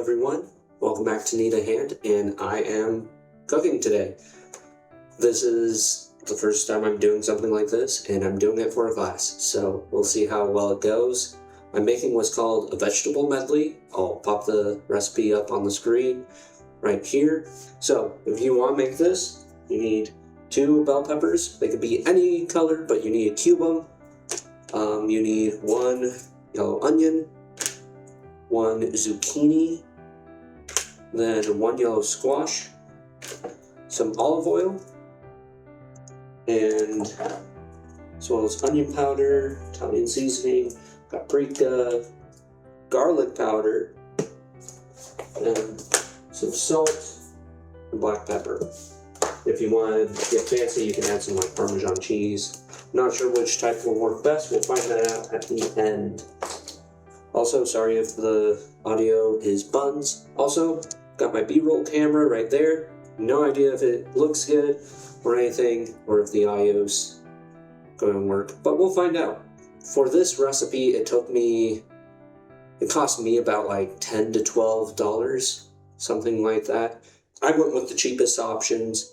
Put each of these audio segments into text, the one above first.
everyone, welcome back to Need a Hand, and I am cooking today. This is the first time I'm doing something like this, and I'm doing it for a class, so we'll see how well it goes. I'm making what's called a vegetable medley. I'll pop the recipe up on the screen right here. So if you want to make this, you need 2 bell peppers. They could be any color, but you need to cube them. You need 1 yellow onion, 1 zucchini, then 1 yellow squash, some olive oil, and as well as onion powder, Italian seasoning, paprika, garlic powder, and some salt and black pepper. If you want to get fancy, you can add some like Parmesan cheese. Not sure which type will work best. We'll find that out at the end. Also, sorry if the audio is buns. Also, got my B-roll camera right there. No idea if it looks good or anything, or if the audio's going to work, but we'll find out. For this recipe, it cost me about like $10 to $12, something like that. I went with the cheapest options.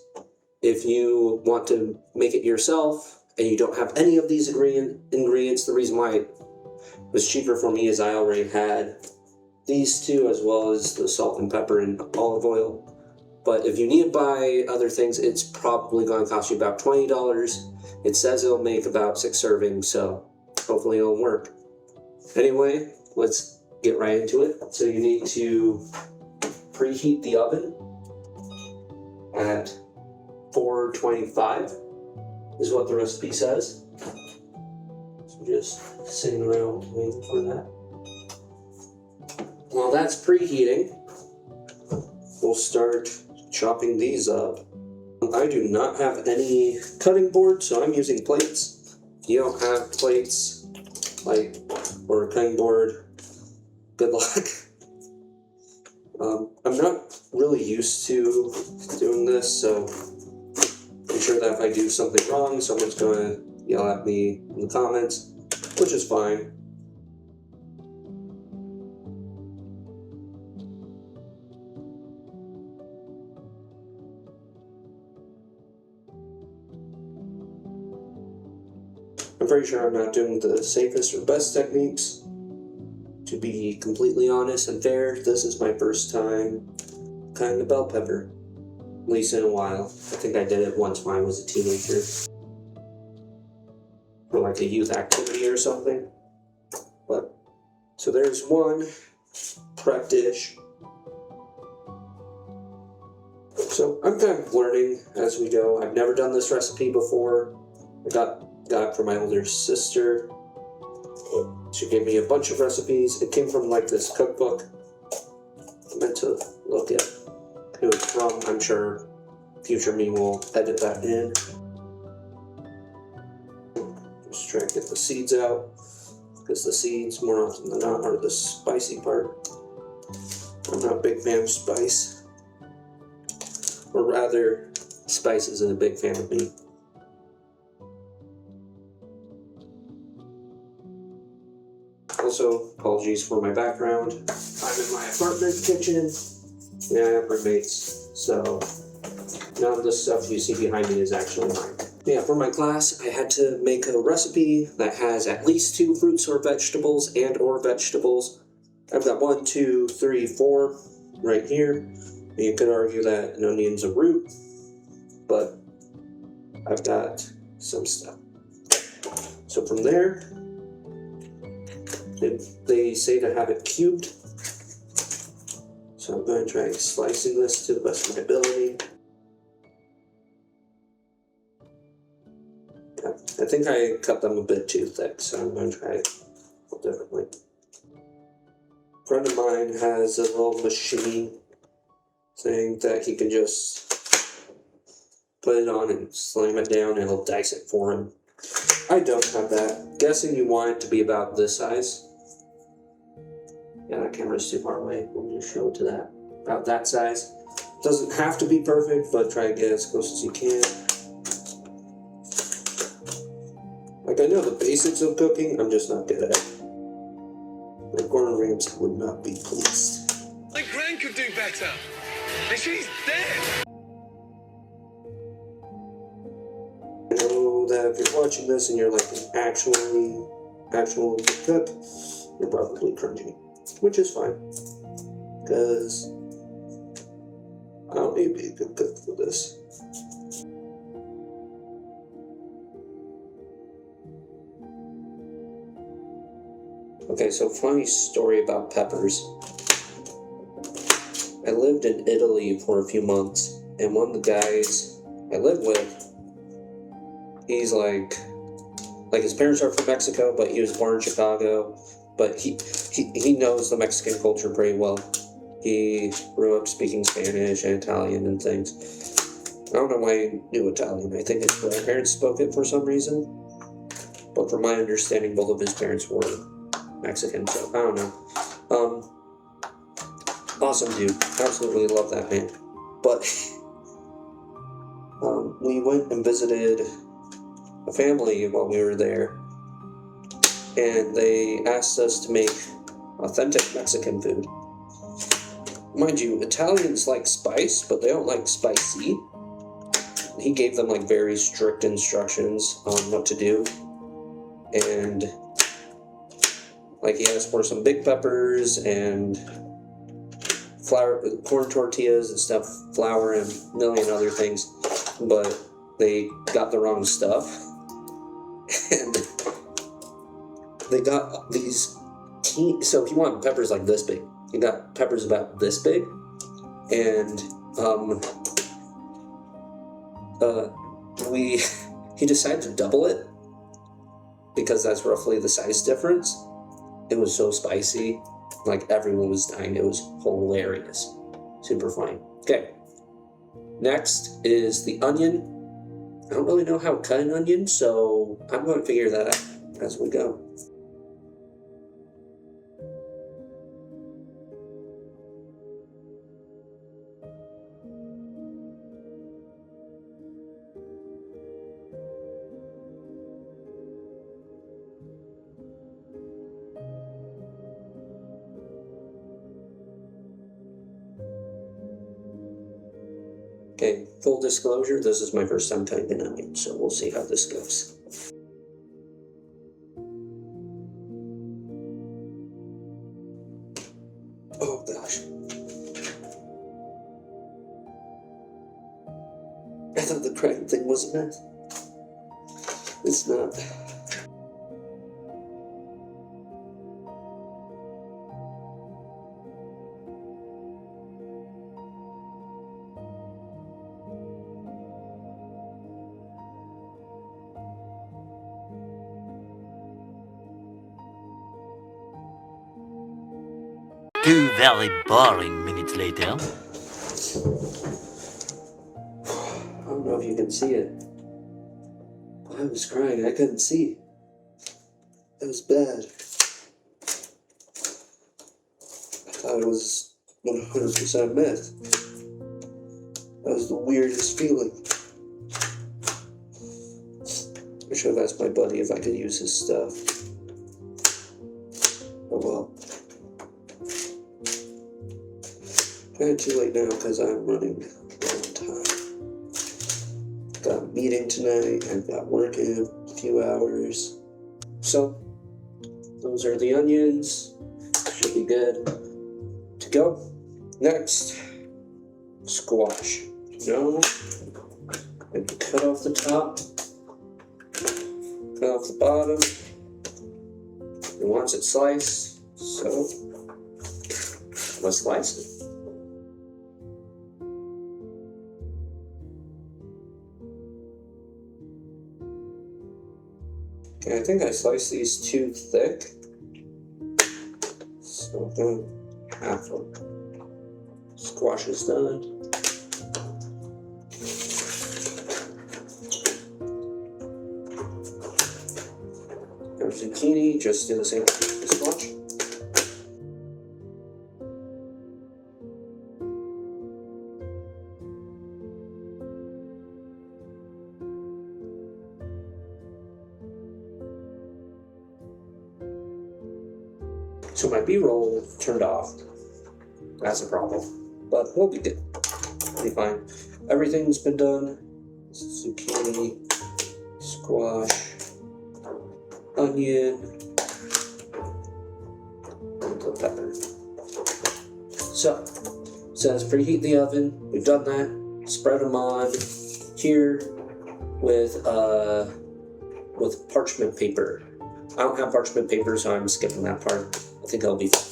If you want to make it yourself and you don't have any of these ingredients, the reason why it was cheaper for me is I already had these 2, as well as the salt and pepper and olive oil. But if you need to buy other things, it's probably going to cost you about $20. It says it'll make about 6 servings, so hopefully it'll work. Anyway, let's get right into it. So you need to preheat the oven at 425 is what the recipe says. So just sitting around waiting for that. While that's preheating, we'll start chopping these up. I do not have any cutting board, so I'm using plates. If you don't have plates, or a cutting board, good luck. I'm not really used to doing this, so I'm sure that if I do something wrong, someone's going to yell at me in the comments, which is fine. I'm pretty sure I'm not doing the safest or best techniques. To be completely honest and fair, this is my first time cutting a bell pepper, at least in a while. I think I did it once when I was a teenager, for like a youth activity or something. But so there's one prep dish. So I'm kind of learning as we go. I've never done this recipe before. I got it from my older sister. She gave me a bunch of recipes. It came from like this cookbook. I meant to look at who it's from. I'm sure future me will edit that in. Just try to get the seeds out, because the seeds, more often than not, are the spicy part. I'm not a big fan of spice. Or rather, spice isn't a big fan of me. Also, apologies for my background. I'm in my apartment kitchen, and I have roommates, so none of the stuff you see behind me is actually mine. Yeah, for my class, I had to make a recipe that has at least 2 fruits or vegetables or vegetables. I've got 1, 2, 3, 4 right here. And you could argue that an onion's a root, but I've got some stuff. So from there, they say to have it cubed, so I'm going to try slicing this to the best of my ability. I think I cut them a bit too thick, so I'm going to try it a little differently. A friend of mine has a little machine saying that he can just put it on and slam it down and it'll dice it for him. I don't have that. Guessing you want it to be about this size. Yeah, that camera's too far away. We'll just show it to that. About that size. Doesn't have to be perfect, but try to get as close as you can. Like, I know the basics of cooking, I'm just not good at it. Like, Gordon Ramsay would not be pleased. Like could do better. And she's dead. I know that if you're watching this and you're like an actual cook, you're probably cringy, which is fine, because I don't need to be a good cook for this. Okay, so funny story about peppers. I lived in Italy for a few months, and one of the guys I lived with, he's like his parents are from Mexico, but he was born in Chicago, but he knows the Mexican culture pretty well. He grew up speaking Spanish and Italian and things. I don't know why he knew Italian. I think his grandparents spoke it for some reason, but from my understanding, both of his parents were Mexican, so I don't know. Awesome dude. Absolutely love that man. But we went and visited a family while we were there, and they asked us to make authentic Mexican food. Mind you, Italians like spice, but they don't like spicy. He gave them like very strict instructions on what to do, and like he asked for some big peppers and corn tortillas and stuff, flour and a million other things, but they got the wrong stuff, and they got these so he wanted peppers like this big. He got peppers about this big, and he decided to double it because that's roughly the size difference. It was so spicy, like everyone was dying. It was hilarious, super funny. Okay, next is the onion. I don't really know how to cut an onion, so I'm going to figure that out as we go. Okay, full disclosure, this is my first time cutting an onion, so we'll see how this goes. Oh gosh. I thought the cracked thing was a mess. It's not. Two very boring minutes later. I don't know if you can see it. I was crying, I couldn't see. It was bad. I thought it was 100% myth. That was the weirdest feeling. I should have asked my buddy if I could use his stuff. Oh well. Kinda too late now because I'm running out of time. Got a meeting tonight, I've got work in a few hours. So, those are the onions. Should be good to go. Next, squash. And cut off the top, cut off the bottom. He wants it sliced, so let's slice it. Okay, I think I sliced these too thick, so I'm going half of squash is done. Now zucchini, just do the same thing with squash. So my B-roll turned off, That's a problem. But we'll be good. We'll be fine. Everything's been done. Zucchini, squash, onion, and the pepper. So, it says preheat the oven. We've done that. Spread them on here with parchment paper. I don't have parchment paper, so I'm skipping that part. I think I'll be fine.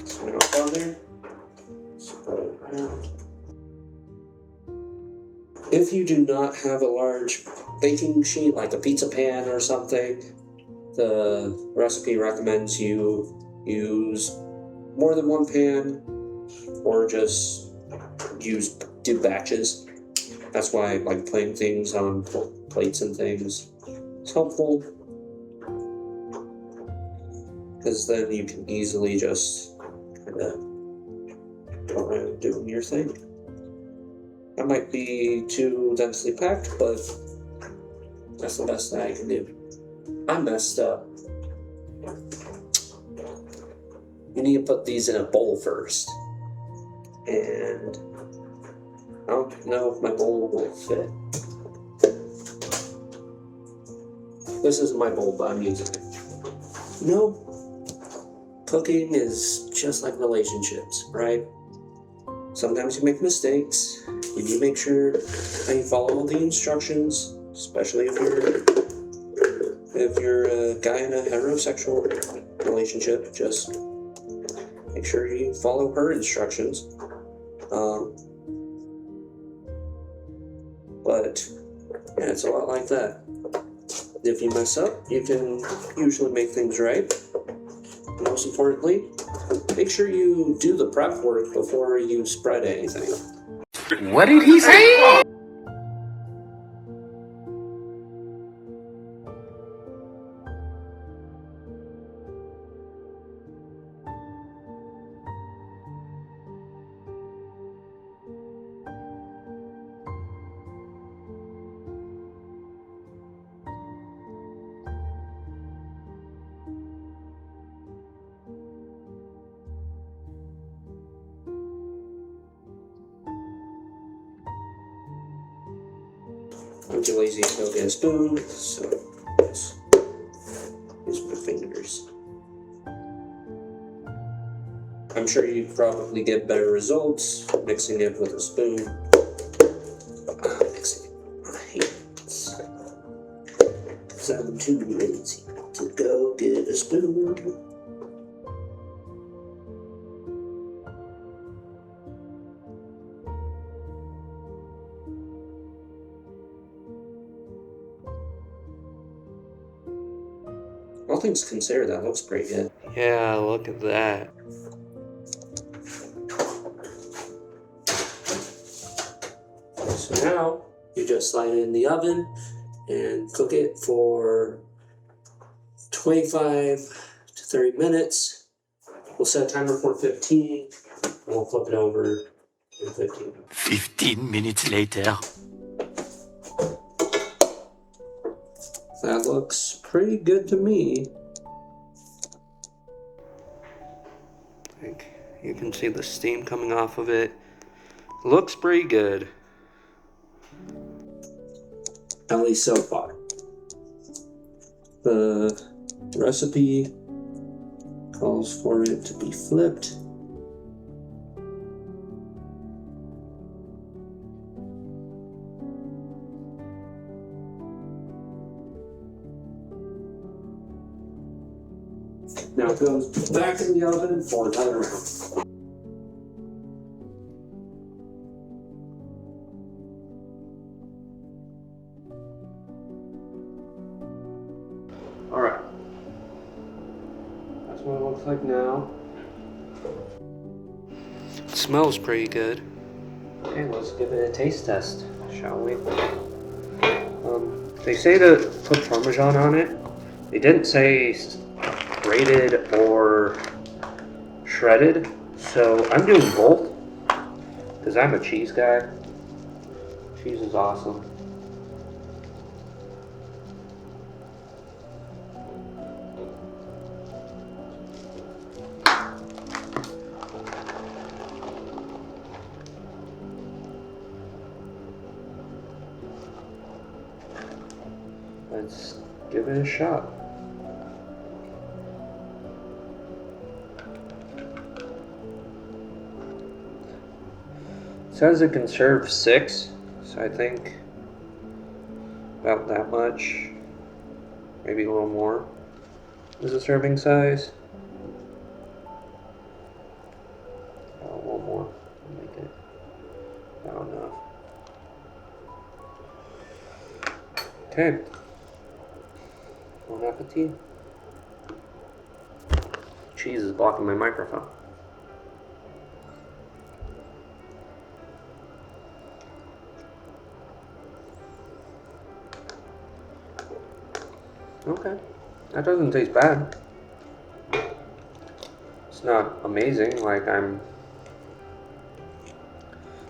So we don't bother. Spread it around. If you do not have a large baking sheet, like a pizza pan or something, the recipe recommends you use more than one pan, or just do batches. That's why like putting things on plates and things is helpful, because then you can easily just kind of go around doing your thing. That might be too densely packed, but that's the best that I can do. I messed up. You need to put these in a bowl first. And I don't know if my bowl will fit. This isn't my bowl, but I'm using it. No, cooking is just like relationships, right? Sometimes you make mistakes. You need to make sure that you follow all the instructions, especially if you're a guy in a heterosexual relationship. Just make sure you follow her instructions. But yeah, it's a lot like that. If you mess up, you can usually make things right. Most importantly, make sure you do the prep work before you spread anything. What did he say? I'm too lazy to go get a spoon, so just use my fingers. I'm sure you probably get better results mixing it with a spoon. Mixing it with my hands. Because I'm too lazy to go get a spoon. All things considered, that looks pretty good. Yeah, look at that. So now you just slide it in the oven and cook it for 25 to 30 minutes. We'll set a timer for 15 and we'll flip it over in 15. 15 minutes later. That looks pretty good to me. Like, you can see the steam coming off of it. Looks pretty good. At least so far. The recipe calls for it to be flipped. Now it goes back in the oven for another round. Alright. That's what it looks like now. It smells pretty good. Okay, let's give it a taste test, shall we? They say to put Parmesan on it. They didn't say grated or shredded, so I'm doing both because I'm a cheese guy. Cheese is awesome. let's give it a shot. It says it can serve 6, so I think about that much, maybe a little more is a serving size. Oh, a little more, make it about enough. Okay, bon appetit. Cheese is blocking my microphone. Okay, that doesn't taste bad. It's not amazing, like I'm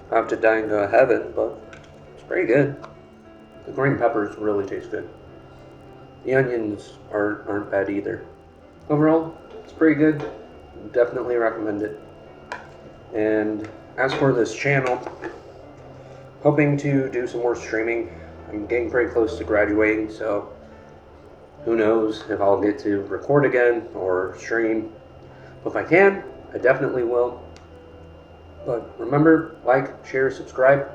about to die and go to heaven, but it's pretty good. The green peppers really taste good. The onions aren't bad either. Overall, it's pretty good. Definitely recommend it. And as for this channel, hoping to do some more streaming. I'm getting pretty close to graduating, so who knows if I'll get to record again or stream. If I can, I definitely will. But remember, like, share, subscribe.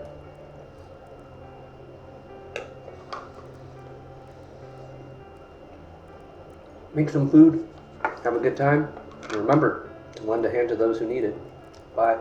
Make some food, have a good time, and remember to lend a hand to those who need it. Bye.